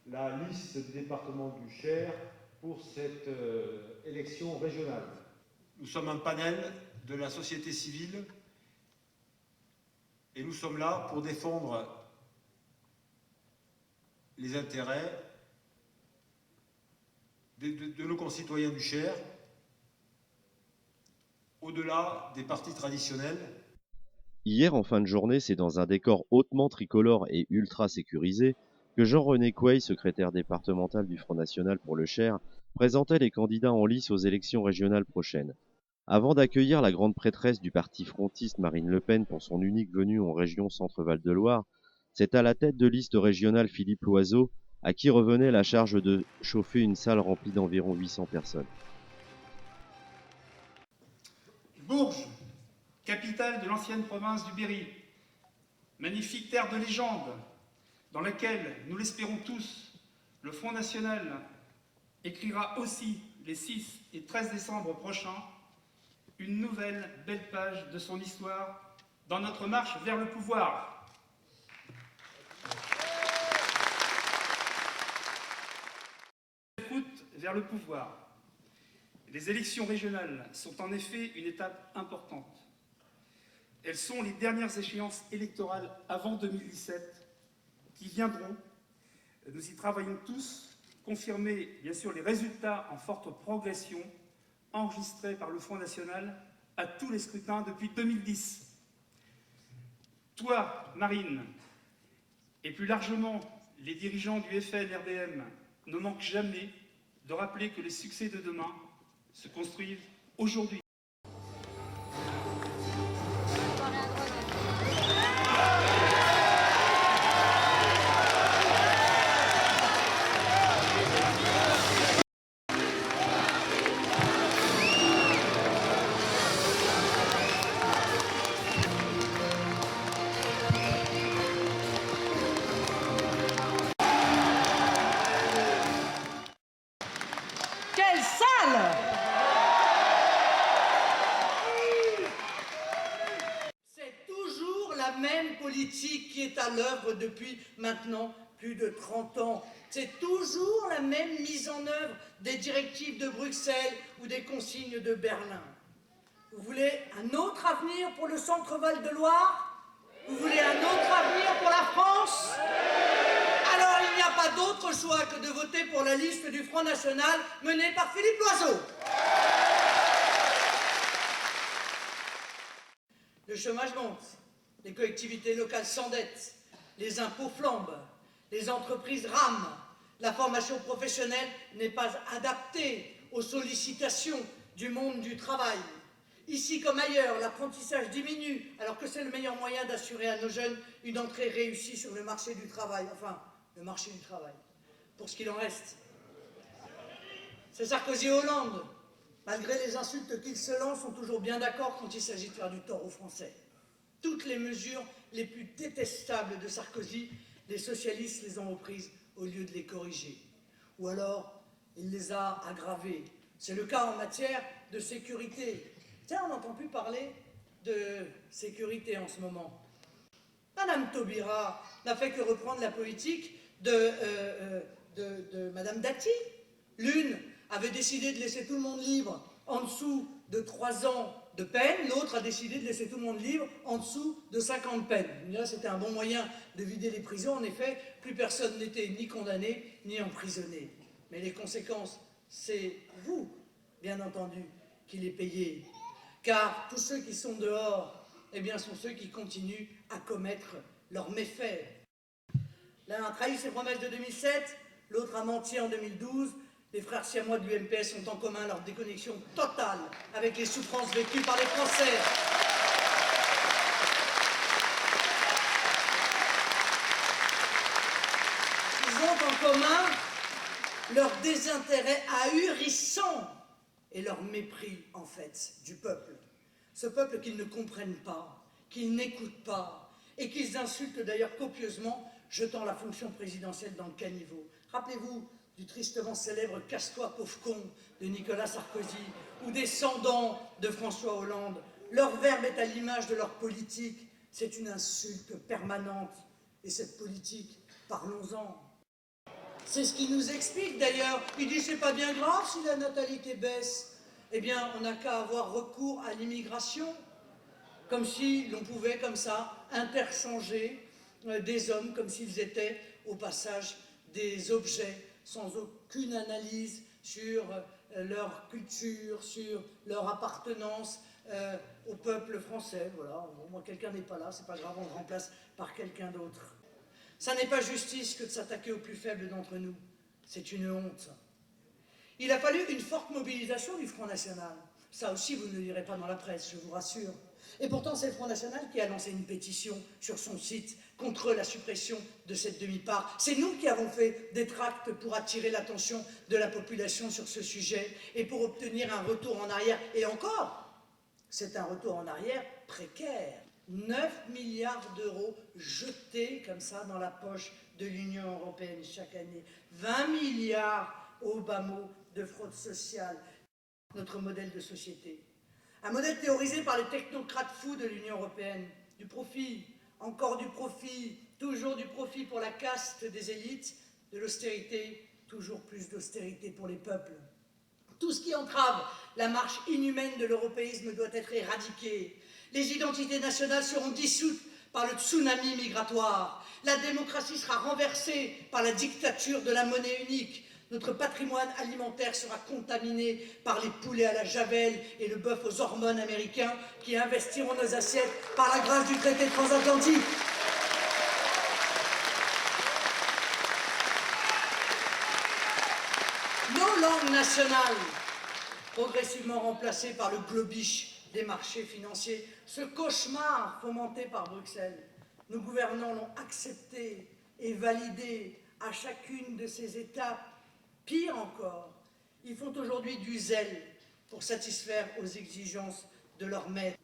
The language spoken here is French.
La liste du département du Cher pour cette élection régionale. Nous sommes un panel de la société civile et nous sommes là pour défendre les intérêts de nos concitoyens du Cher, au-delà des partis traditionnels. Hier, en fin de journée, c'est dans un décor hautement tricolore et ultra sécurisé que Jean-René Couey, secrétaire départemental du Front National pour le Cher, présentait les candidats en lice aux élections régionales prochaines. Avant d'accueillir la grande prêtresse du parti frontiste Marine Le Pen pour son unique venue en région Centre-Val de Loire, c'est à la tête de liste régionale Philippe Loiseau à qui revenait la charge de chauffer une salle remplie d'environ 800 personnes. Bourges, capitale de l'ancienne province du Berry, magnifique terre de légende, dans laquelle, nous l'espérons tous, le Front National écrira aussi les 6 et 13 décembre prochains une nouvelle belle page de son histoire dans notre marche vers le pouvoir. Route vers le pouvoir. Les élections régionales sont en effet une étape importante. Elles sont les dernières échéances électorales avant 2017 qui viendront. Nous y travaillons tous, confirmer bien sûr les résultats en forte progression enregistrés par le Front National à tous les scrutins depuis 2010. Toi, Marine, et plus largement les dirigeants du FN-RDM ne manquent jamais de rappeler que les succès de demain se construisent aujourd'hui. Quelle salle! C'est toujours la même politique qui est à l'œuvre depuis maintenant plus de 30 ans. C'est toujours la même mise en œuvre des directives de Bruxelles ou des consignes de Berlin. Vous voulez un autre avenir pour le Centre-Val de Loire? Vous voulez un autre avenir pour la France? Alors il n'y a pas d'autre choix que de voter pour la liste du Front National menée par Philippe Loiseau. Le chômage monte, les collectivités locales s'endettent, les impôts flambent, les entreprises rament, la formation professionnelle n'est pas adaptée aux sollicitations du monde du travail. Ici comme ailleurs, l'apprentissage diminue alors que c'est le meilleur moyen d'assurer à nos jeunes une entrée réussie sur le marché du travail. Enfin, le marché du travail, pour ce qu'il en reste. C'est Sarkozy et Hollande, malgré les insultes qu'ils se lancent, sont toujours bien d'accord quand il s'agit de faire du tort aux Français. Toutes les mesures les plus détestables de Sarkozy, les socialistes les ont reprises au lieu de les corriger. Ou alors, il les a aggravées. C'est le cas en matière de sécurité. Tiens, on n'entend plus parler de sécurité en ce moment. Madame Taubira n'a fait que reprendre la politique de Madame Dati. L'une avait décidé de laisser tout le monde libre en dessous de 3 ans de peine, l'autre a décidé de laisser tout le monde libre en dessous de 5 ans de peine. C'était un bon moyen de vider les prisons. En effet, plus personne n'était ni condamné ni emprisonné. Mais les conséquences, c'est vous, bien entendu, qui les payez. Car tous ceux qui sont dehors, eh bien, sont ceux qui continuent à commettre leurs méfaits. L'un a trahi ses promesses de 2007, l'autre a menti en 2012. Les frères siamois de l'UMPS ont en commun leur déconnexion totale avec les souffrances vécues par les Français. Ils ont en commun leur désintérêt ahurissant et leur mépris, en fait, du peuple. Ce peuple qu'ils ne comprennent pas, qu'ils n'écoutent pas, et qu'ils insultent d'ailleurs copieusement, jetant la fonction présidentielle dans le caniveau. Rappelez-vous du tristement célèbre « Casse-toi, pauvre con » de Nicolas Sarkozy, ou des 100 dents de François Hollande. Leur verbe est à l'image de leur politique. C'est une insulte permanente. Et cette politique, parlons-en. C'est ce qui nous explique d'ailleurs. Il dit c'est pas bien grave si la natalité baisse. Eh bien, on n'a qu'à avoir recours à l'immigration, comme si l'on pouvait comme ça interchanger des hommes comme s'ils étaient au passage des objets sans aucune analyse sur leur culture, sur leur appartenance au peuple français. Voilà, moi quelqu'un n'est pas là, c'est pas grave, on le remplace par quelqu'un d'autre. Ça n'est pas justice que de s'attaquer aux plus faibles d'entre nous, c'est une honte. Il a fallu une forte mobilisation du Front National. Ça aussi, vous ne le lirez pas dans la presse, je vous rassure. Et pourtant, c'est le Front National qui a lancé une pétition sur son site contre la suppression de cette demi-part. C'est nous qui avons fait des tracts pour attirer l'attention de la population sur ce sujet et pour obtenir un retour en arrière. Et encore, c'est un retour en arrière précaire. 9 milliards d'euros jetés comme ça dans la poche de l'Union européenne chaque année. 20 milliards au bas mot de fraude sociale. Notre modèle de société. Un modèle théorisé par les technocrates fous de l'Union européenne. Du profit, encore du profit, toujours du profit pour la caste des élites, de l'austérité, toujours plus d'austérité pour les peuples. Tout ce qui entrave la marche inhumaine de l'européisme doit être éradiqué. Les identités nationales seront dissoutes par le tsunami migratoire. La démocratie sera renversée par la dictature de la monnaie unique. Notre patrimoine alimentaire sera contaminé par les poulets à la javel et le bœuf aux hormones américains qui investiront nos assiettes par la grâce du traité transatlantique. Nos langues nationales, progressivement remplacées par le globish des marchés financiers, ce cauchemar fomenté par Bruxelles, nos gouvernants l'ont accepté et validé à chacune de ces étapes. Pire encore, ils font aujourd'hui du zèle pour satisfaire aux exigences de leurs maîtres.